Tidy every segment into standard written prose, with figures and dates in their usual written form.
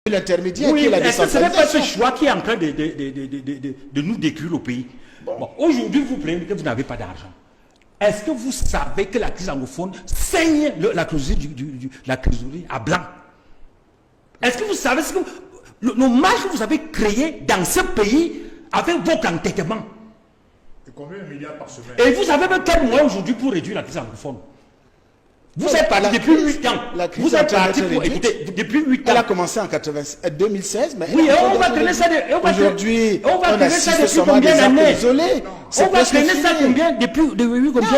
L'intermédiaire qui Oui, est la est-ce que ce n'est pas ce décentralisation. choix qui est en train de nous détruire au pays? Bon, aujourd'hui, vous plaignez que vous n'avez pas d'argent. Est-ce que vous savez que la crise anglophone saigne la trésorerie à blanc? Est-ce que vous savez ce que le mal que vous avez créé dans ce pays avec votre entêtement? Et combien de milliards par semaine? Et vous avez même quel moyen aujourd'hui pour réduire la crise anglophone? Vous êtes parti depuis 8 ans. Vous êtes parti pour écouter depuis 8 ans. Elle a commencé en 2016, mais oui, on va traîner ça. Aujourd'hui, on va traîner ça depuis combien combien d'années? Isolés. On va traîner ça depuis combien d'années?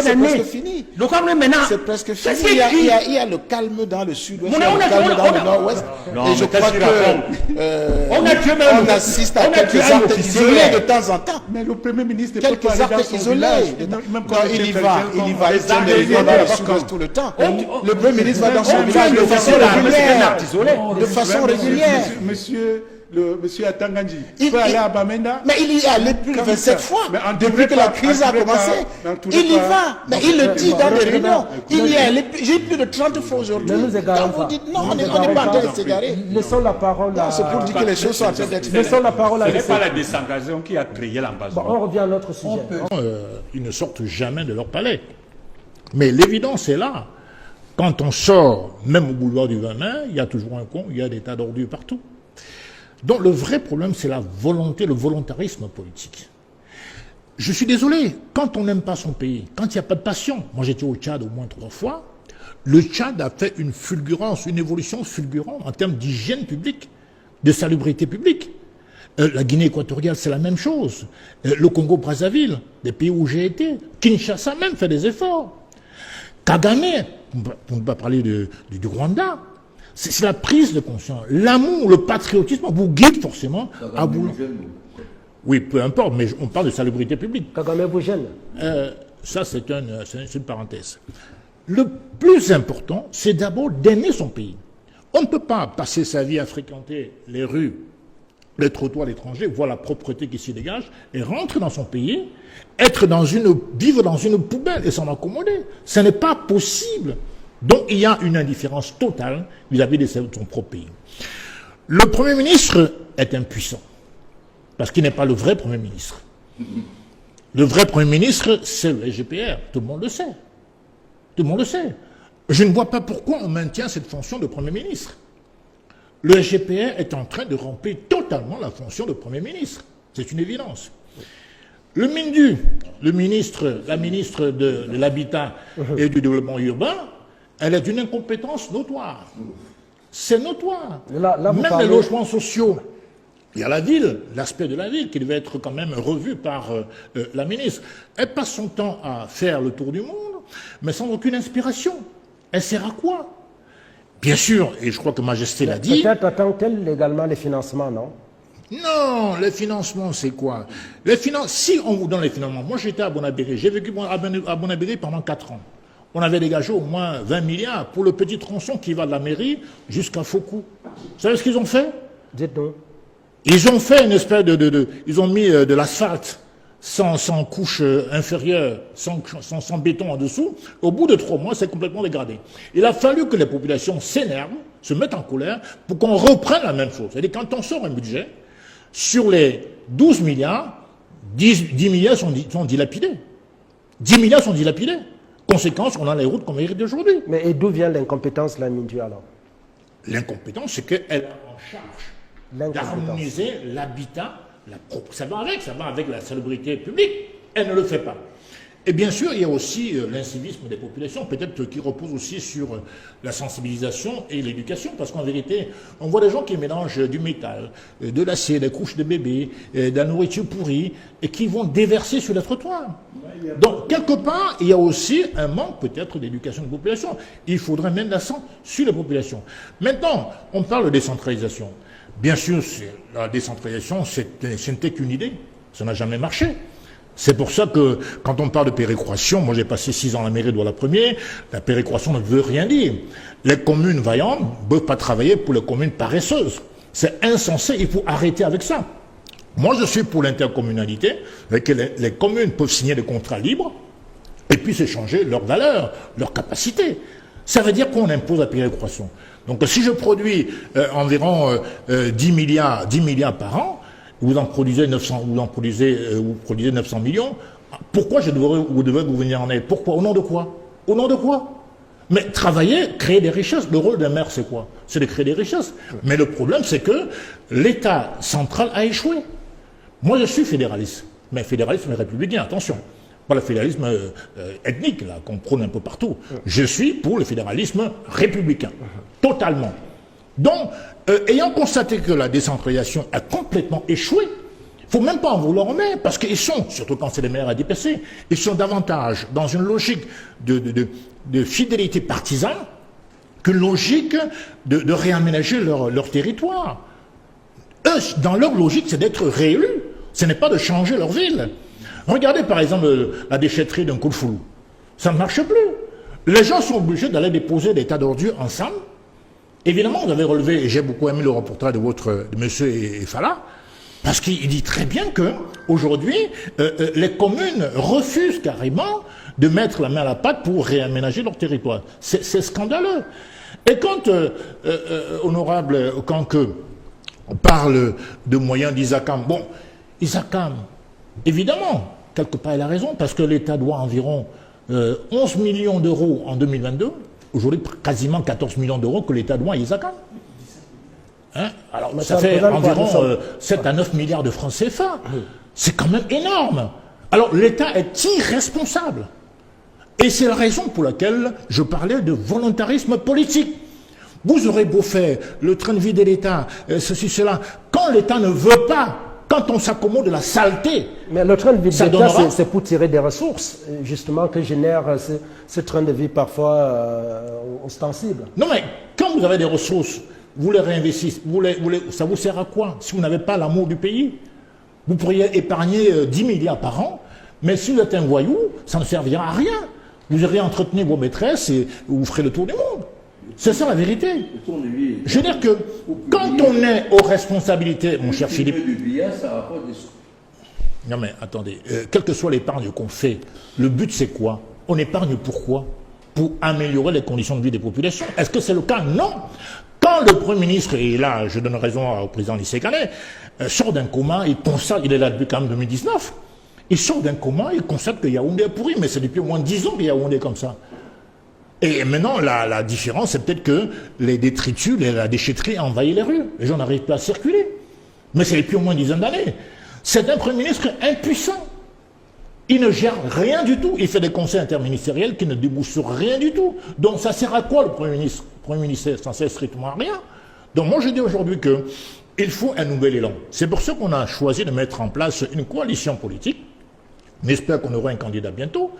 C'est presque fini. Donc maintenant, c'est presque fini. Il y a le calme dans le sud-ouest, le calme dans le nord-ouest. Et je crois qu'on assiste à quelques actes isolés de temps en temps. Mais le Premier ministre quelques actes isolés. Il y va, il tient des réunions dans le sud-ouest tout le temps. Le Premier ministre va dans son village de façon régulière. De façon régulière. Monsieur Atanganji, il peut aller à Bamenda. Mais il y est allé plus de 27 fois. Depuis que la crise a commencé, il y va. Mais il le dit dans des réunions. Il y est allé, j'ai plus de 30 fois aujourd'hui. Quand vous dites non, on n'est pas en train de s'égarer. Laissons la parole à... C'est pour dire que les choses sont en train d'être... Laissons la parole à... Ce n'est pas la décentralisation qui a créé l'embrasement. On revient à notre sujet. Ils ne sortent jamais de leur palais. Mais l'évidence est là. Quand on sort, même au boulevard du 20 mai, il y a toujours un con, il y a des tas d'ordures partout. Donc le vrai problème, c'est la volonté, le volontarisme politique. Je suis désolé, quand on n'aime pas son pays, quand il n'y a pas de passion, moi j'étais au Tchad au moins 3 fois, le Tchad a fait une fulgurance, une évolution fulgurante en termes d'hygiène publique, de salubrité publique. La Guinée équatoriale, c'est la même chose. Le Congo-Brazzaville, des pays où j'ai été, Kinshasa même fait des efforts. Kagame, pour ne pas parler du Rwanda, c'est la prise de conscience. L'amour, le patriotisme vous guide forcément à boulot. Oui, peu importe, mais on parle de salubrité publique. Kagame vous gêne. Ça, c'est une parenthèse. Le plus important, c'est d'abord d'aimer son pays. On ne peut pas passer sa vie à fréquenter les rues, les trottoirs à l'étranger, voir la propreté qui s'y dégage, et rentrer dans son pays, vivre dans une poubelle et s'en accommoder. Ce n'est pas possible. Donc il y a une indifférence totale vis-à-vis de son propre pays. Le Premier ministre est impuissant, parce qu'il n'est pas le vrai Premier ministre. Le vrai Premier ministre, c'est le SGPR, tout le monde le sait. Tout le monde le sait. Je ne vois pas pourquoi on maintient cette fonction de Premier ministre. Le SGPR est en train de remplir totalement la fonction de Premier ministre. C'est une évidence. Le MINDU, la ministre de l'Habitat et du Développement urbain, elle est d'une incompétence notoire. C'est notoire. Même les logements sociaux. Il y a la ville, l'aspect de la ville, qui devait être quand même revu par la ministre. Elle passe son temps à faire le tour du monde, mais sans aucune inspiration. Elle sert à quoi? Bien sûr, et je crois que Majesté l'a dit... Peut-être attend-elle également les financements, non? Non, les financements, c'est quoi? Si on vous donne les financements... Moi, j'étais à Bonabéré. J'ai vécu à Bonabéré pendant 4 ans. On avait dégagé au moins 20 milliards pour le petit tronçon qui va de la mairie jusqu'à Fokou. Vous savez ce qu'ils ont fait? Dites-nous. Ils ont fait une espèce ils ont mis de l'asphalte sans couche inférieure, sans béton en dessous. Au bout de 3 mois, c'est complètement dégradé. Il a fallu que les populations s'énervent, se mettent en colère, pour qu'on reprenne la même chose. C'est-à-dire quand on sort un budget, sur les 12 milliards, 10 milliards sont dilapidés. 10 milliards sont dilapidés. Conséquence, on a les routes qu'on hérite d'aujourd'hui. Mais d'où vient l'incompétence, la MINDU, alors? L'incompétence, c'est qu'elle a en charge d'harmoniser l'habitat, ça va avec la salubrité publique. Elle ne le fait pas. Et bien sûr, il y a aussi l'incivisme des populations, peut-être qui repose aussi sur la sensibilisation et l'éducation, parce qu'en vérité, on voit des gens qui mélangent du métal, de l'acier, des couches de bébés, de la nourriture pourrie, et qui vont déverser sur les trottoirs. Donc, quelque part, il y a aussi un manque peut-être d'éducation des populations. Il faudrait mettre l'accent sur les populations. Maintenant, on parle de décentralisation. Bien sûr, la décentralisation, ce n'était qu'une idée. Ça n'a jamais marché. C'est pour ça que, quand on parle de péréquation, moi j'ai passé 6 ans à la mairie de Douala-Premier, la péréquation ne veut rien dire. Les communes vaillantes ne peuvent pas travailler pour les communes paresseuses. C'est insensé, il faut arrêter avec ça. Moi je suis pour l'intercommunalité, avec que les communes peuvent signer des contrats libres, et puis s'échanger leurs valeurs, leurs capacités. Ça veut dire qu'on impose la péréquation. Donc si je produis environ 10 milliards par an, vous produisez 900 millions, pourquoi vous devez vous venir en aide? Pourquoi? Au nom de quoi? Au nom de quoi? Mais travailler, créer des richesses. Le rôle d'un maire, c'est quoi? C'est de créer des richesses. Mais le problème, c'est que l'État central a échoué. Moi, je suis fédéraliste. Mais fédéralisme républicain, attention. Pas le fédéralisme ethnique, là, qu'on prône un peu partout. Je suis pour le fédéralisme républicain. Totalement. Donc, ayant constaté que la décentralisation a complètement échoué, il ne faut même pas en vouloir remettre, parce qu'ils sont, surtout quand c'est les maires ADPC, ils sont davantage dans une logique de fidélité partisane qu'une logique de réaménager leur territoire. Eux, dans leur logique, c'est d'être réélus. Ce n'est pas de changer leur ville. Regardez par exemple la déchetterie d'un Koulfoulou. Ça ne marche plus. Les gens sont obligés d'aller déposer des tas d'ordures ensemble. Évidemment, vous avez relevé, et j'ai beaucoup aimé le reportage de M. Efala, parce qu'il dit très bien qu'aujourd'hui, les communes refusent carrément de mettre la main à la pâte pour réaménager leur territoire. C'est scandaleux. Et quand, honorable Kanke parle de moyens d'Isakam, bon, Isakam, évidemment, quelque part il a raison, parce que l'État doit environ 11 millions d'euros en 2022, aujourd'hui quasiment 14 millions d'euros que l'État doit à Isakam. Hein? Alors ça fait environ 7 à 9 milliards de francs CFA. C'est quand même énorme. Alors l'État est irresponsable. Et c'est la raison pour laquelle je parlais de volontarisme politique. Vous aurez beau faire le train de vie de l'État, ceci, cela, quand l'État ne veut pas, quand on s'accommode de la saleté. Mais le train de vie de l'État, c'est pour tirer des ressources, justement, que génère ce train de vie parfois ostensible. Non mais, quand vous avez des ressources, vous les réinvestissez, ça vous sert à quoi? Si vous n'avez pas l'amour du pays, vous pourriez épargner 10 milliards par an, mais si vous êtes un voyou, ça ne servira à rien. Vous irez entretenir vos maîtresses et vous ferez le tour du monde. C'est ça la vérité. Je veux dire que quand on est aux responsabilités, mon cher Philippe... Non mais attendez, quelle que soit l'épargne qu'on fait, le but c'est quoi? On épargne pourquoi? Pour améliorer les conditions de vie des populations. Est-ce que c'est le cas? Non. Quand le Premier ministre, et là je donne raison au président Lycée Canet, sort d'un coma, il constate, il est là depuis quand même 2019, il sort d'un coma, il constate que Yaoundé est pourri, mais c'est depuis au moins 10 ans que Yaoundé est comme ça. Et maintenant, la différence, c'est peut-être que les détritus, la déchetterie envahit les rues. Les gens n'arrivent pas à circuler. Mais c'est depuis au moins une dizaine d'années. C'est un Premier ministre impuissant. Il ne gère rien du tout. Il fait des conseils interministériels qui ne débouchent sur rien du tout. Donc ça sert à quoi le Premier ministre? Le Premier ministre, ça ne sert strictement à rien. Donc moi je dis aujourd'hui qu'il faut un nouvel élan. C'est pour ça qu'on a choisi de mettre en place une coalition politique. On espère qu'on aura un candidat bientôt.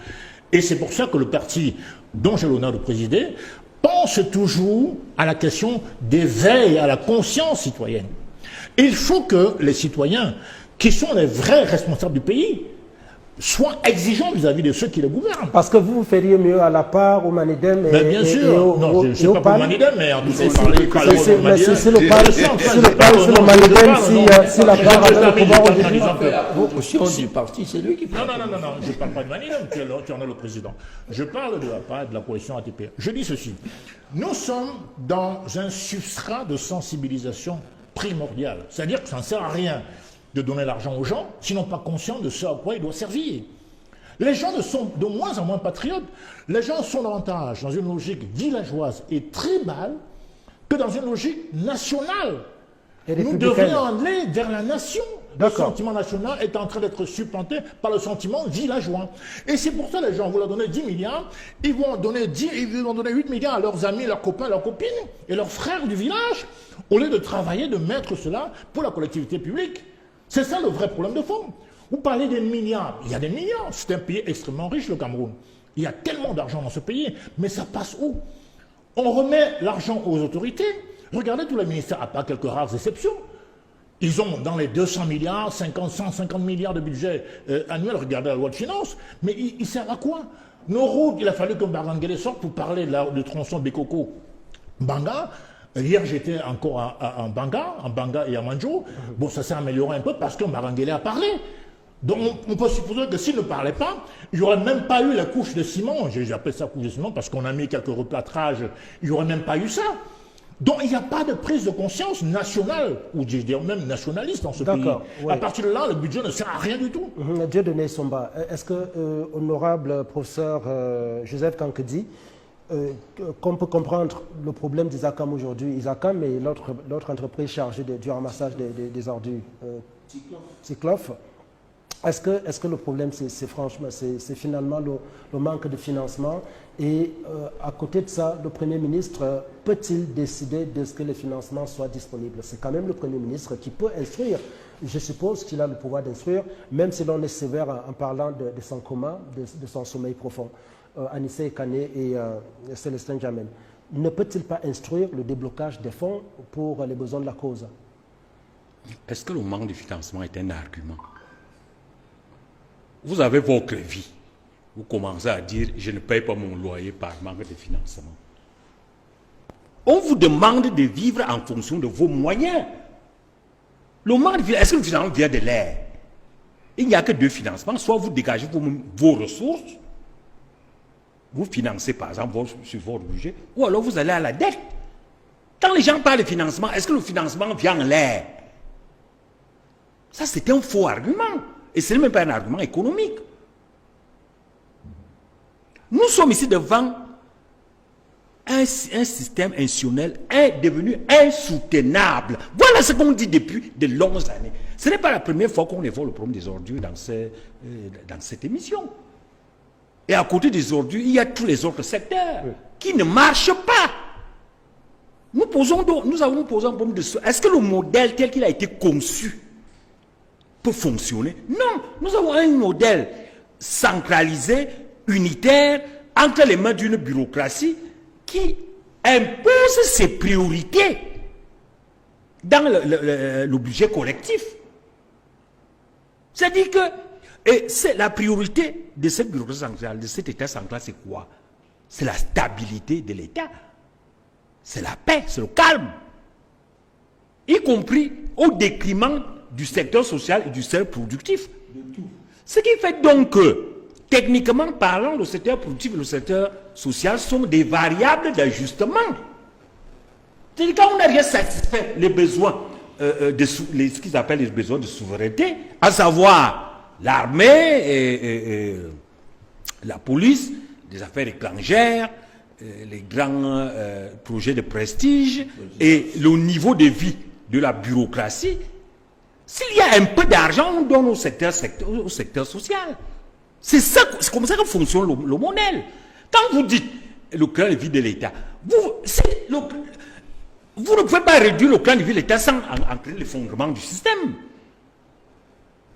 Et c'est pour ça que le parti dont j'ai l'honneur de présider pense toujours à la question d'éveil à la conscience citoyenne. Il faut que les citoyens, qui sont les vrais responsables du pays, soient exigeants vis-à-vis de ceux qui les gouvernent. Parce que vous feriez mieux à la part, au Manidem et, bien sûr. Non, je ne sais pas pour le Manidem, mais en tout cas, c'est le Manidem, si la part a le pouvoir aujourd'hui. Du parti, c'est lui qui fait. Non, je ne parle pas de Manidem, tu en es le président. Je parle de la part de la coalition ATP. Je dis ceci. Nous sommes dans un substrat de sensibilisation primordial. C'est-à-dire que ça ne sert à rien de donner l'argent aux gens, s'ils n'ont pas conscience de ce à quoi il doit servir. Les gens sont de moins en moins patriotes. Les gens sont davantage dans une logique villageoise et tribale que dans une logique nationale. Nous devrions aller vers la nation. Le sentiment national est en train d'être supplanté par le sentiment villageois. Et c'est pour ça que les gens vont leur donner 10 milliards, ils vont donner 8 milliards à leurs amis, leurs copains, leurs copines et leurs frères du village, au lieu de travailler, de mettre cela pour la collectivité publique. C'est ça le vrai problème de fond. Vous parlez des milliards. Il y a des milliards. C'est un pays extrêmement riche, le Cameroun. Il y a tellement d'argent dans ce pays. Mais ça passe où? On remet l'argent aux autorités. Regardez tous les ministères, à part quelques rares exceptions. Ils ont dans les 200 milliards, 150 milliards de budget annuel. Regardez la loi de finances. Mais il sert à quoi? Nos routes, il a fallu que Mbangangele sorte pour parler du tronçon Bekoko. Banga. Hier, j'étais encore en Banga et à Manjo. Bon, ça s'est amélioré un peu parce que Marangele a parlé. Donc on peut supposer que s'il ne parlait pas, il n'y aurait même pas eu la couche de ciment. J'appelle ça couche de ciment parce qu'on a mis quelques replâtrages. Il n'y aurait même pas eu ça. Donc il n'y a pas de prise de conscience nationale, ou je dirais même nationaliste dans ce pays. Oui. À partir de là, le budget ne sert à rien du tout. Dieudonné Somba, est-ce que, honorable professeur Joseph Kankedi, qu'on peut comprendre le problème d'Isacam aujourd'hui, Isacam et l'autre entreprise chargée du ramassage des ordures, Cyclof. Est-ce que le problème, c'est finalement le manque de financement et à côté de ça, le Premier ministre peut-il décider de ce que les financements soient disponibles? C'est quand même le Premier ministre qui peut instruire. Je suppose qu'il a le pouvoir d'instruire, même si l'on est sévère en parlant de son coma, de son sommeil profond. Anissé Kané et Célestin Jamel. Ne peut-il pas instruire le déblocage des fonds pour les besoins de la cause? Est-ce que le manque de financement est un argument? Vous avez votre vie. Vous commencez à dire, je ne paye pas mon loyer par manque de financement. On vous demande de vivre en fonction de vos moyens. Le manque de financement, est-ce que le financement vient de l'air? Il n'y a que deux financements. Soit vous dégagez vos ressources, vous financez par exemple sur votre budget, ou alors vous allez à la dette. Quand les gens parlent de financement, est-ce que le financement vient en l'air? Ça, c'est un faux argument. Et ce n'est même pas un argument économique. Nous sommes ici devant un système institutionnel devenu insoutenable. Voilà ce qu'on dit depuis de longues années. Ce n'est pas la première fois qu'on évoque le problème des ordures dans cette émission. Et à côté des ordures, il y a tous les autres secteurs qui ne marchent pas. Nous avons posé un problème de ça. Est-ce que le modèle tel qu'il a été conçu peut fonctionner? Non, nous avons un modèle centralisé, unitaire, entre les mains d'une bureaucratie qui impose ses priorités dans le budget collectif. C'est-à-dire que la priorité de cette bureaucratie centrale, de cet État central, c'est quoi? C'est la stabilité de l'État. C'est la paix, c'est le calme. Y compris au détriment du secteur social et du secteur productif. Ce qui fait donc que, techniquement parlant, le secteur productif et le secteur social sont des variables d'ajustement. C'est-à-dire quand on n'a rien satisfait les besoins, ce qu'ils appellent les besoins de souveraineté, à savoir l'armée et la police, les affaires étrangères, les grands projets de prestige et le niveau de vie de la bureaucratie, s'il y a un peu d'argent, on donne au secteur social. C'est comme ça que fonctionne le modèle. Quand vous dites le cran de vie de l'État, vous ne pouvez pas réduire le cran de vie de l'État sans créer l'effondrement du système.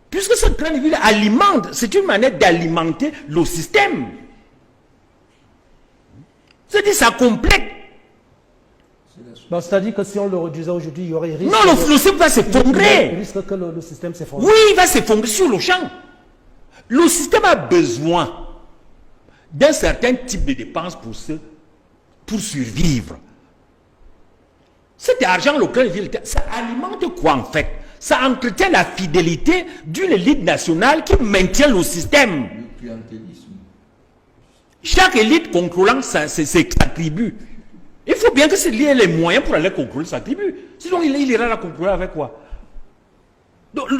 Puisque ce cran de vie alimente, c'est une manière d'alimenter le système. C'est-à-dire ça complète. C'est-à-dire que si on le réduisait aujourd'hui, il y aurait risque. Non, le système va s'effondrer. Il risque que le système s'effondre. Oui, il va s'effondrer sur le champ. Le système a besoin d'un certain type de dépenses pour survivre. Cet argent local, ça alimente quoi en fait? Ça entretient la fidélité d'une élite nationale qui maintient le système. Le clientélisme. Chaque élite contrôlant sa tribu. Il faut bien que c'est lié les moyens pour aller contrôler sa tribu. Sinon, il ira la contrôler avec quoi?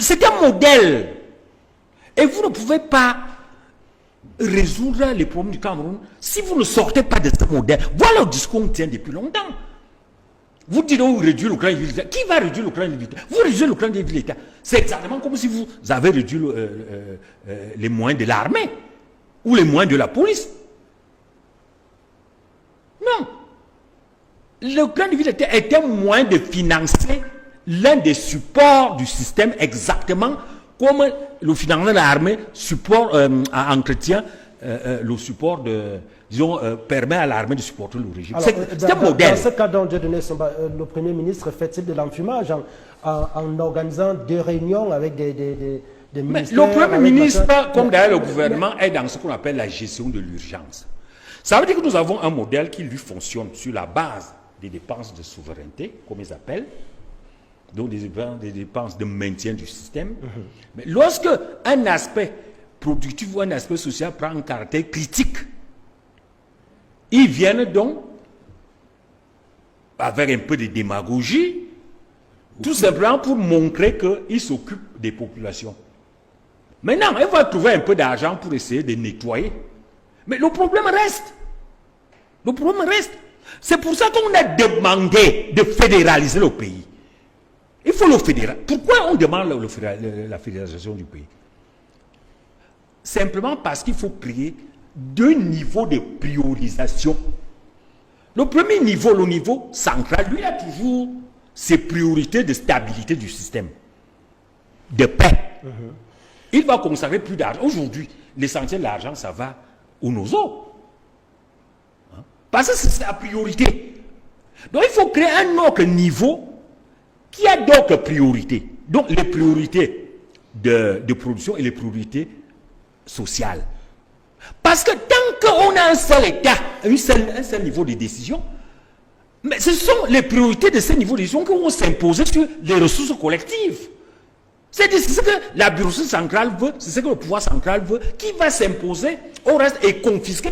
C'est un modèle. Et vous ne pouvez pas résoudre les problèmes du Cameroun si vous ne sortez pas de ce modèle. Voilà le discours qu'on tient depuis longtemps. Vous dites, oh, réduire le clan de l'État. Qui va réduire le clan de l'État? Vous réduisez le clan de l'État. C'est exactement comme si vous avez réduit les moyens de l'armée ou les moyens de la police. Non. Le clan de l'État est un moyen de financer l'un des supports du système exactement comme le financement de l'armée entretient le support permet à l'armée de supporter le régime. C'est un modèle. Dans ce cas dont Dieudonné Somba, le Premier ministre fait-il de l'enfumage en organisant des réunions avec des ministères? Le Premier ministre, comme d'ailleurs le gouvernement, est dans ce qu'on appelle la gestion de l'urgence. Ça veut dire que nous avons un modèle qui lui fonctionne sur la base des dépenses de souveraineté, comme ils appellent, donc des dépenses de maintien du système. Mais lorsque un aspect productif ou un aspect social prend un caractère critique, ils viennent donc, avec un peu de démagogie, tout simplement pour montrer qu'ils s'occupent des populations. Maintenant, il va trouver un peu d'argent pour essayer de nettoyer. Mais le problème reste. Le problème reste. C'est pour ça qu'on a demandé de fédéraliser le pays. Il faut le fédéraliser. Pourquoi on demande la fédéralisation du pays? Simplement parce qu'il faut créer 2 niveaux de priorisation. Le premier niveau, le niveau central, lui a toujours ses priorités de stabilité du système, de paix. Il va consacrer plus d'argent. Aujourd'hui, l'essentiel de l'argent, ça va au nozo. Parce que c'est sa priorité. Donc il faut créer un autre niveau qui a d'autres priorités. Donc les priorités de production et les priorités sociales. Parce que tant qu'on a un seul État, un seul niveau de décision, mais ce sont les priorités de ce niveau de décision qui vont s'imposer sur les ressources collectives. C'est ce que la bureaucratie centrale veut, c'est ce que le pouvoir central veut, qui va s'imposer au reste et confisquer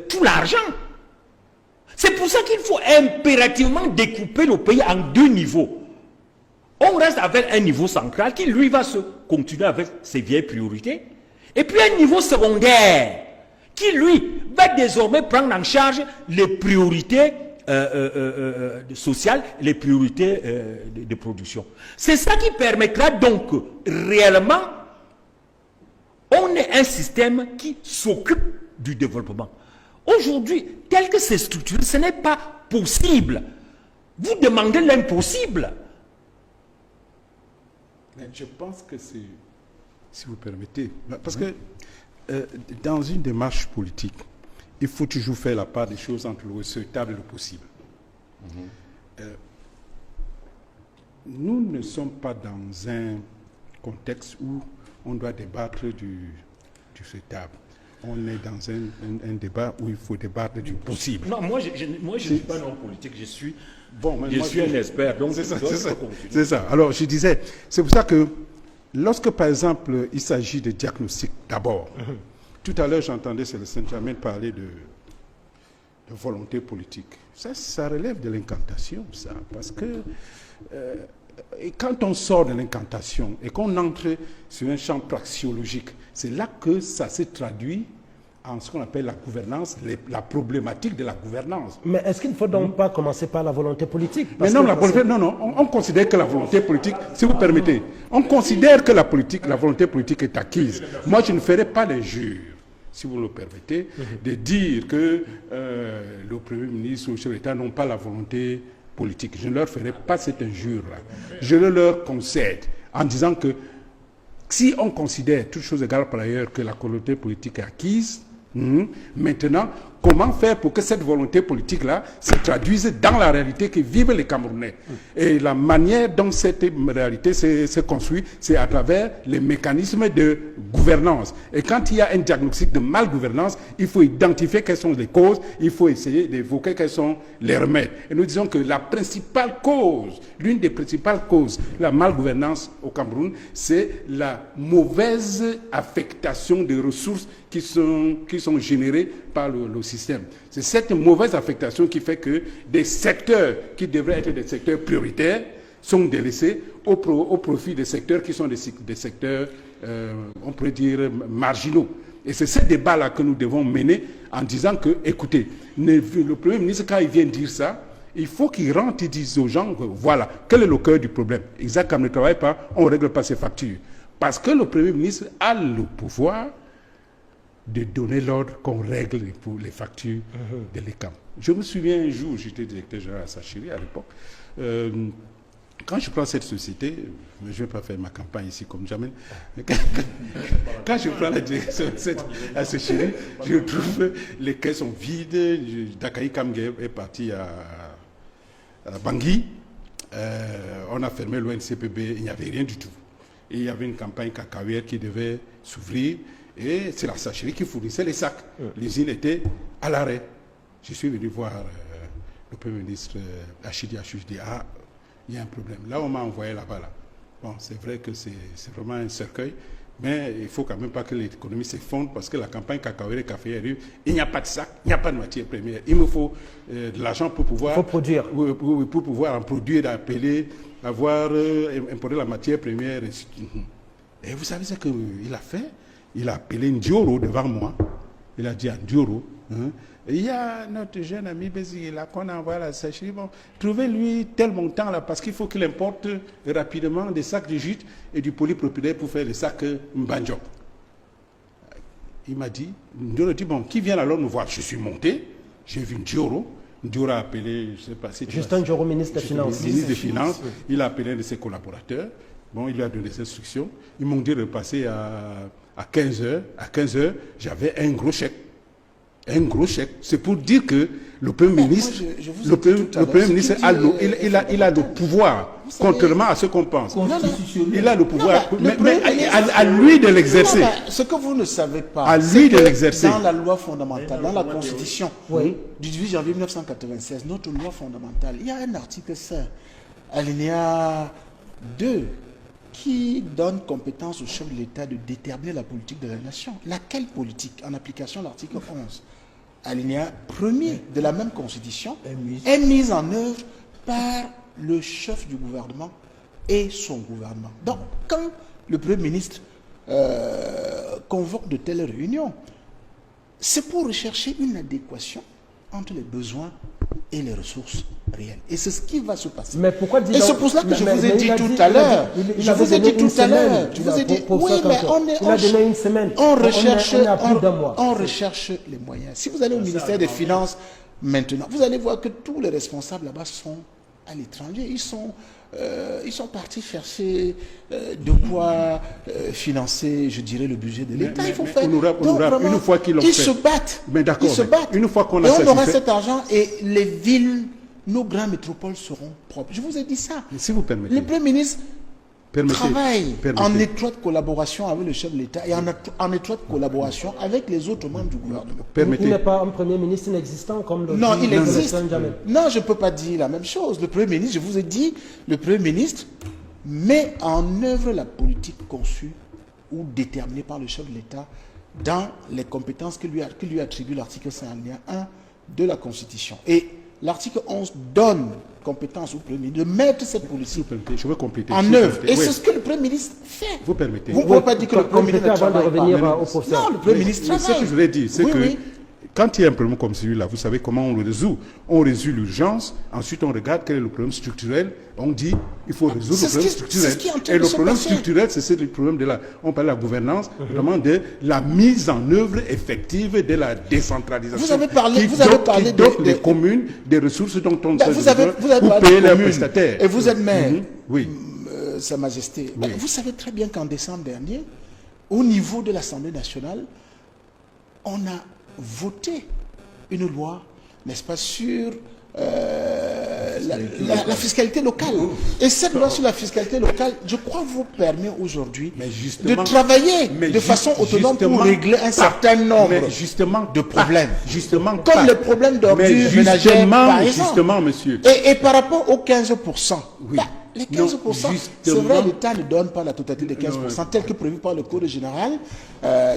tout l'argent. C'est pour ça qu'il faut impérativement découper le pays en 2 niveaux. On reste avec un niveau central qui, lui, va se continuer avec ses vieilles priorités. Et puis un niveau secondaire qui, lui, va désormais prendre en charge les priorités sociales, les priorités de production. C'est ça qui permettra donc réellement, on ait un système qui s'occupe du développement. Aujourd'hui, tel que c'est structuré, ce n'est pas possible. Vous demandez l'impossible. Mais je pense que c'est, si vous permettez, parce que dans une démarche politique, il faut toujours faire la part des choses entre le souhaitable et le possible. Nous ne sommes pas dans un contexte où on doit débattre du souhaitable. On est dans un débat où il faut débattre du possible. Non, moi je ne suis pas non politique, je suis un expert, donc c'est ça. Alors je disais, c'est pour ça que lorsque par exemple il s'agit de diagnostic d'abord, tout à l'heure j'entendais Célestin Djamel parler de volonté politique. Ça relève de l'incantation, ça, parce que et quand on sort de l'incantation et qu'on entre sur un champ praxiologique, c'est là que ça se traduit en ce qu'on appelle la gouvernance, la problématique de la gouvernance. Mais est-ce qu'il ne faut donc pas commencer par la volonté politique? Mais non, on considère que la volonté politique, si vous permettez, on considère que la volonté politique est acquise. Moi, je ne ferai pas l'injure, si vous le permettez, de dire que le Premier ministre ou le chef d'État n'ont pas la volonté politique. Je ne leur ferai pas cette injure-là. Je le leur concède en disant que si on considère, toutes choses égales par ailleurs, que la volonté politique est acquise, maintenant, comment faire pour que cette volonté politique-là se traduise dans la réalité que vivent les Camerounais? Et la manière dont cette réalité se construit, c'est à travers les mécanismes de gouvernance. Et quand il y a un diagnostic de malgouvernance, il faut identifier quelles sont les causes, il faut essayer d'évoquer quels sont les remèdes. Et nous disons que la principale cause, l'une des principales causes de la malgouvernance au Cameroun, c'est la mauvaise affectation des ressources qui sont générées par le système. C'est cette mauvaise affectation qui fait que des secteurs qui devraient être des secteurs prioritaires sont délaissés au profit des secteurs qui sont des secteurs, on pourrait dire, marginaux. Et c'est ce débat-là que nous devons mener en disant que, écoutez, le Premier ministre, quand il vient dire ça, il faut qu'il rentre et dise aux gens, voilà, quel est le cœur du problème? Exact, comme ne travaille pas, on ne règle pas ses factures. Parce que le Premier ministre a le pouvoir de donner l'ordre qu'on règle pour les factures de l'ECAM. Je me souviens un jour, j'étais directeur général à Sachiri à l'époque, quand je prends cette société, je ne vais pas faire ma campagne ici comme jamais, mais quand je prends la direction à Sachiri, je trouve les caisses sont vides, Dakaï Kamge est parti à Bangui, on a fermé l'ONCPB, il n'y avait rien du tout. Et il y avait une campagne cacahuète qui devait s'ouvrir, et c'est la Sachiri qui fournissait les sacs. L'usine était à l'arrêt. Je suis venu voir le Premier ministre Achidi Achou, je dis, il y a un problème. Là, on m'a envoyé là-bas. Là. Bon, c'est vrai que c'est vraiment un cercueil, mais il ne faut quand même pas que l'économie s'effondre parce que la campagne cacahuète et café arrive, il n'y a pas de sac, il n'y a pas de matière première. Il me faut de l'argent pour pouvoir... Faut produire. Pour pouvoir en produire, appeler, avoir importé la matière première. Et vous savez ce qu'il a fait? Il a appelé Ndioro devant moi. Il a dit à Ndioro, hein, il y a notre jeune ami Bézi là qu'on envoie la sécherie. Bon, trouvez-lui tel montant là parce qu'il faut qu'il importe rapidement des sacs de jute et du polypropylène pour faire les sacs Mbanjok. Il m'a dit, Ndioro dit, bon, qui vient alors nous voir? Je suis monté, j'ai vu Ndioro. Ndioro a appelé, je ne sais pas si... Justin Ndioro, ministre des Finances. Ministre des Finances. Il a appelé un de ses collaborateurs. Bon, il lui a donné des instructions. Ils m'ont dit de passer à 15h. À 15h, j'avais un gros chèque. Un gros chèque. C'est pour dire que le Premier ministre, le Premier ministre il a le pouvoir, contrairement à ce qu'on pense. Il a le pouvoir, mais à lui de l'exercer. Ce que vous ne savez pas, à lui de l'exercer. Dans la loi fondamentale, dans la Constitution du 18 janvier 1996, notre loi fondamentale, il y a un article 5, alinéa 2, qui donne compétence au chef de l'État de déterminer la politique de la nation. Laquelle politique, en application de l'article 11, alinéa 1er de la même Constitution, est mise en œuvre par le chef du gouvernement et son gouvernement. Donc, quand le Premier ministre convoque de telles réunions, c'est pour rechercher une adéquation entre les besoins et les ressources réelles. Et c'est ce qui va se passer. Mais pourquoi et c'est pour cela que je vous ai dit tout à l'heure. Je vous ai dit tout à l'heure. Je vous ai dit, oui, mais il a donné une semaine. On recherche, on recherche les moyens. Si vous allez au ministère des Finances maintenant, vous allez voir que tous les responsables là-bas sont à l'étranger. Ils sont partis chercher de quoi financer, je dirais, le budget de l'État. Il faut faire. Honorable, une fois qu'ils l'ont fait. Ils se battent. Mais d'accord. Ils se battent. Une fois qu'on a ça, on aura cet argent et les villes, nos grandes métropoles seront propres. Je vous ai dit ça. Si vous permettez. Le Premier ministre travaille en étroite collaboration avec le chef de l'État et en étroite collaboration avec les autres membres du gouvernement. Il n'est pas un Premier ministre inexistant comme le Non, il existe. Non, je ne peux pas dire la même chose. Le Premier ministre, je vous ai dit, le Premier ministre met en œuvre la politique conçue ou déterminée par le chef de l'État dans les compétences que lui attribue l'article 5 alinéa 1 de la Constitution. Et l'article 11 donne compétence au Premier ministre de mettre cette politique en œuvre. Et c'est ce que le Premier ministre fait. Vous permettez. Vous ne pouvez pas dire que le Premier ministre avant de revenir au procès. Non, le Premier ministre travaille. Ce que je voulais dire, c'est que quand il y a un problème comme celui-là, vous savez comment on le résout. On résout l'urgence, ensuite on regarde quel est le problème structurel, on dit il faut résoudre le problème structurel. Et le problème structurel, c'est le problème de on parle de la gouvernance, notamment de la mise en œuvre effective de la décentralisation. Vous avez parlé des communes, des ressources dont on se vous avez pour payer leurs prestataires. Et vous êtes maire, oui. Sa Majesté. Oui. Vous savez très bien qu'en décembre dernier, au niveau de l'Assemblée nationale, on a voté une loi, n'est-ce pas, sur la fiscalité locale. Et cette loi sur la fiscalité locale, je crois, vous permet aujourd'hui de travailler de façon autonome pour régler un certain nombre de problèmes. Comme les problèmes d'ordure ménagère, par exemple. Justement, monsieur. Et par rapport aux 15%, les 15%, c'est vrai, l'État ne donne pas la totalité des 15%, tel que prévu par le Code général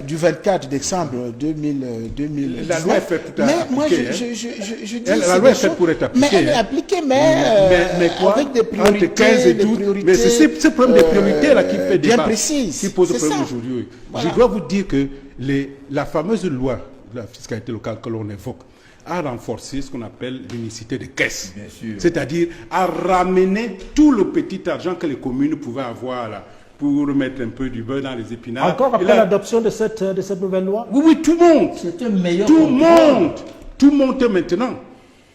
du 24 décembre 2019. La loi est faite pour être appliquée. Mais moi, je dis... La loi est faite pour être appliquée. Mais elle est appliquée, mais quoi, avec des priorités. Entre 15 et 12. Mais c'est ce problème des priorités là qui fait débat. Bien précis. Qui pose le problème aujourd'hui. Voilà. Je dois vous dire que la fameuse loi de la fiscalité locale que l'on évoque à renforcer ce qu'on appelle l'unicité de caisse. C'est-à-dire à ramener tout le petit argent que les communes pouvaient avoir là, pour mettre un peu du beurre dans les épinards. Encore après l'adoption de cette nouvelle loi? Oui, tout monte. C'est un meilleur Tout monte maintenant.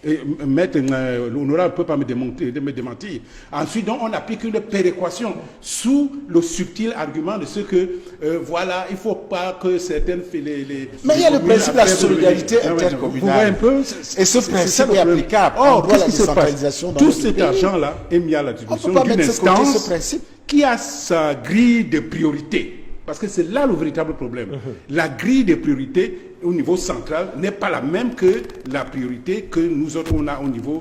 Et maître l'honorable ne peut pas me démentir. Ensuite, donc, on applique une péréquation sous le subtil argument de ce que, voilà, il ne faut pas que certaines... Mais il y a le principe de la solidarité intercommunale. Vous voyez un peu. Et ce principe est applicable. Or, qu'est-ce qui se passe? Tout cet argent-là est mis à la disposition d'une instance qui a sa grille de priorité. Parce que c'est là le véritable problème. La grille des priorités au niveau central n'est pas la même que la priorité que nous autres on a au niveau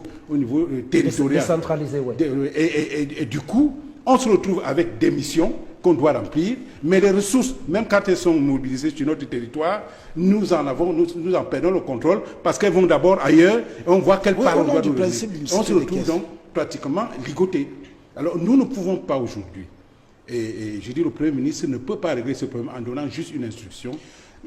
territorial. Décentralisé, oui. Et du coup, on se retrouve avec des missions qu'on doit remplir, mais les ressources, même quand elles sont mobilisées sur notre territoire, nous en perdons le contrôle parce qu'elles vont d'abord ailleurs et on voit qu'elles partent au droit de on se retrouve donc pratiquement ligoté. Alors nous ne pouvons pas aujourd'hui, et je dis le Premier ministre ne peut pas régler ce problème en donnant juste une instruction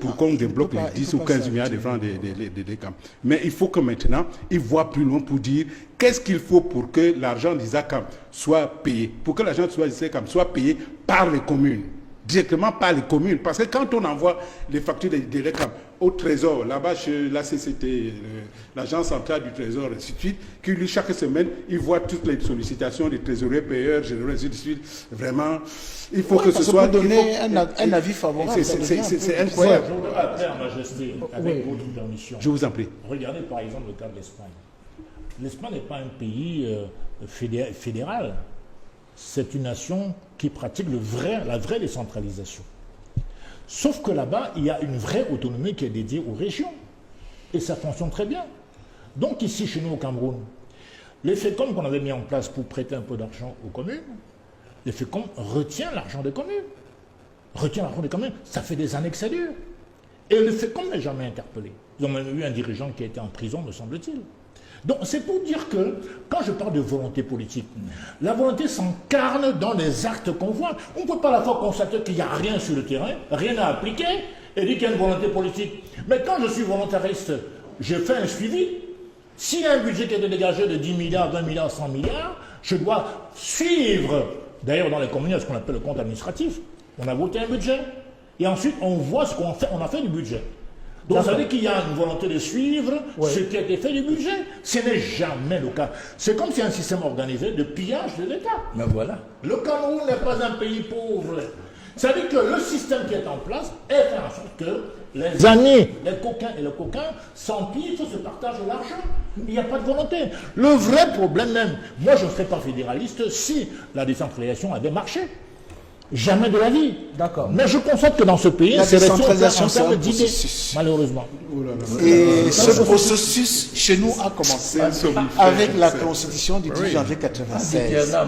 pour qu'on débloque les 10 ou 15 milliards de francs des camps. Mais il faut que maintenant, il voit plus loin pour dire qu'est-ce qu'il faut pour que l'argent d'ISACAM soit payé, pour que l'argent d'ISACAM soit payé par les communes, directement par les communes. Parce que quand on envoie les factures de l'ECAM au Trésor, là-bas chez la CCT, l'agence centrale du Trésor, et ainsi de suite, qui lui, chaque semaine, il voit toutes les sollicitations des trésoriers, payeurs, généraux, et ainsi de suite. Vraiment, il faut que ce soit... Pour donner un avis favorable, c'est incroyable. Je voudrais appeler à Majesté, avec votre permission. Je vous en prie. Regardez par exemple le cas de l'Espagne. L'Espagne n'est pas un pays fédéral. C'est une nation qui pratique la vraie décentralisation. Sauf que là-bas, il y a une vraie autonomie qui est dédiée aux régions. Et ça fonctionne très bien. Donc ici, chez nous au Cameroun, les FECOM qu'on avait mis en place pour prêter un peu d'argent aux communes, les FECOM retient l'argent des communes. Retient l'argent des communes. Ça fait des années que ça dure. Et le FECOM n'est jamais interpellé. Ils ont même eu un dirigeant qui a été en prison, me semble-t-il. Donc c'est pour dire que, quand je parle de volonté politique, la volonté s'incarne dans les actes qu'on voit. On ne peut pas à la fois constater qu'il n'y a rien sur le terrain, rien à appliquer, et dire qu'il y a une volonté politique. Mais quand je suis volontariste, je fais un suivi. S'il y a un budget qui est dégagé de 10 milliards, 20 milliards, 100 milliards, je dois suivre, d'ailleurs dans les communes, il y a ce qu'on appelle le compte administratif. On a voté un budget, et ensuite on voit ce qu'on fait, on a fait du budget. Donc ça veut dire qu'il y a une volonté de suivre ce qui a été fait du budget. Ce n'est jamais le cas. C'est comme si un système organisé de pillage de l'État. Mais voilà. Le Cameroun n'est pas un pays pauvre. Ça veut dire que le système qui est en place est fait en sorte que les amis, les coquins et les coquins s'empiffent, se partagent l'argent. Il n'y a pas de volonté. Le vrai problème même, moi je ne serais pas fédéraliste si la décentralisation avait marché. Jamais de la vie. D'accord. Mais je constate que dans ce pays, la c'est décentralisation, c'est un d'idées, processus. malheureusement. Et ce processus, chez nous, a commencé avec la Constitution du 10 janvier 1996.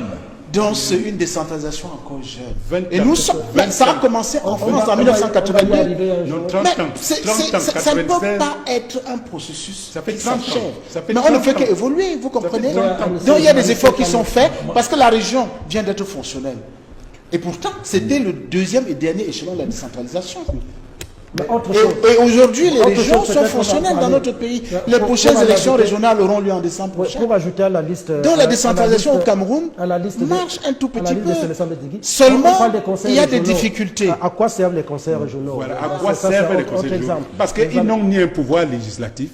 Donc c'est une décentralisation encore jeune. Et nous sommes, ça a commencé en France en 1982. Mais ça ne peut pas être un processus. Ça fait qui 30 ans. s'achève. Ça fait Mais on ne 30 fait ans. qu'évoluer, vous comprenez? 30 ans. Donc il y a des efforts qui sont faits parce que la région vient d'être fonctionnelle. Et pourtant, c'était le deuxième et dernier échelon de la décentralisation. Et aujourd'hui, les régions sont fonctionnelles dans notre pays. Les prochaines élections régionales auront lieu en décembre prochain. Pour ajouter à la liste... Donc la décentralisation au Cameroun marche un tout petit peu. Seulement, il y a des difficultés. À quoi servent les conseils régionaux? Voilà, à quoi servent les conseils régionaux? Parce qu'ils n'ont ni un pouvoir législatif,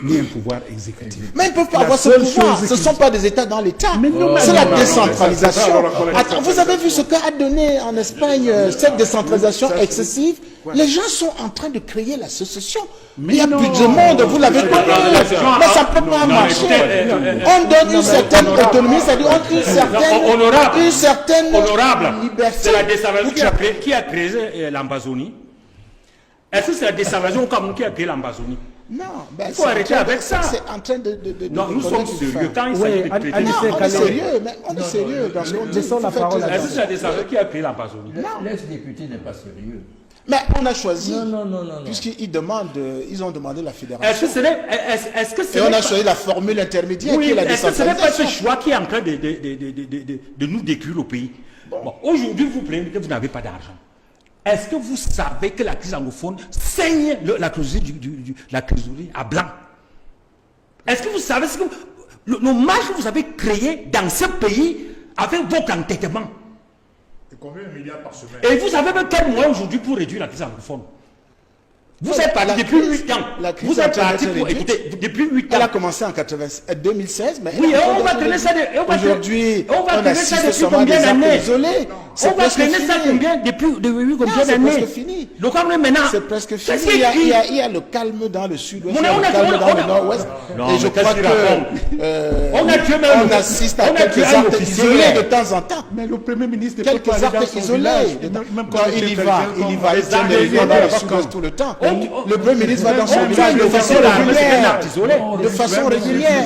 ni un pouvoir exécutif. Mais ils ne peuvent pas avoir ce pouvoir. Ce ne sont pas des États dans l'État. C'est la décentralisation. Attends, vous avez vu ce qu'a donné en Espagne cette décentralisation excessive? Les gens sont en train de créer la sécession. Il n'y a plus de monde, vous l'avez connu. Mais ça ne peut pas marcher. On donne une certaine autonomie, c'est-à-dire une certaine liberté. C'est la décentralisation qui a créé l'Ambazonie. Est-ce que c'est la décentralisation au Cameroun qui a créé l'Ambazonie? Non, ben il faut arrêter avec ça. C'est en train de non, nous sommes sérieux. Quand il s'agit de traiter... on est sérieux, mais on est sérieux dans ce qu'on dit. Laissons la parole à... Est-ce que c'est la décentralisation qui a créé l'Ambazonie? L'ex-député n'est pas sérieux. Mais on a choisi, Non. puisqu'ils ils ont demandé la fédération. Est-ce que Et on a choisi la formule intermédiaire qui est la est-ce que ce n'est pas ce décentralisation. choix qui est en train de nous détruire le pays? Bon, aujourd'hui, vous plaignez que vous n'avez pas d'argent. Est-ce que vous savez que la crise anglophone saigne la trésorerie à blanc? Est-ce que vous savez ce que le marge que vous avez créé dans ce pays avec votre entêtement? Et combien de milliards par semaine? Et vous avez même quel moyen aujourd'hui pour réduire la crise anglophone? Vous êtes parti depuis 8 ans. La crise Vous êtes parti pour réduite. écouter depuis 8 ans. Elle a commencé en 2016, mais Oui, elle a on va encore traîner ça. aujourd'hui, on va traîner ça assiste depuis seulement combien des actes d'années? isolés. C'est On va presque traîner ça fini. combien depuis combien C'est d'années? presque fini. Le Cameroun maintenant. C'est presque fini. Qu'est-ce qu'il dit? Il y a le calme dans le sud-ouest, il y a On le a- calme on a- dans on a- le nord-ouest. Non, Et mais je qu'est-ce crois qu'il que On a tué même- on assiste à on a tué quelques un actes officier. isolés de temps en temps. Mais le Premier ministre ne peut Quelques pas aller dans actes son isolés. village. Non, Même quand il y était va, président, il y va, il comme- tient des réunions dans le sud-ouest tout le temps. Le Premier ministre va dans son village de façon régulière. De façon régulière.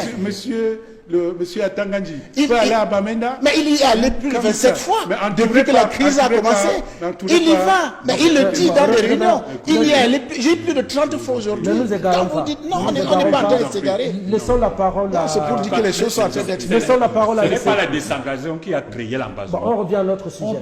Monsieur Atanganji, Il- peut aller il- à Bamenda. Mais il y est allé plus de Comme 27 ça. fois Mais en tous depuis les que la cas, crise en a tous les commencé. cas, dans tous les Il y cas. va, mais il le dit dans des réunions. Il y est allé, j'ai plus de 30 fois aujourd'hui. Ne nous égarons Quand vous pas. dites non, on Ne n'est nous pas en égarons train de pas. s'égarer. Laissons la parole à... C'est pour dire que les choses sont en train d'être faites. Laissons la parole à Ce n'est Laissez. pas la décentralisation qui a créé l'ambassade. Bon, on revient à notre sujet.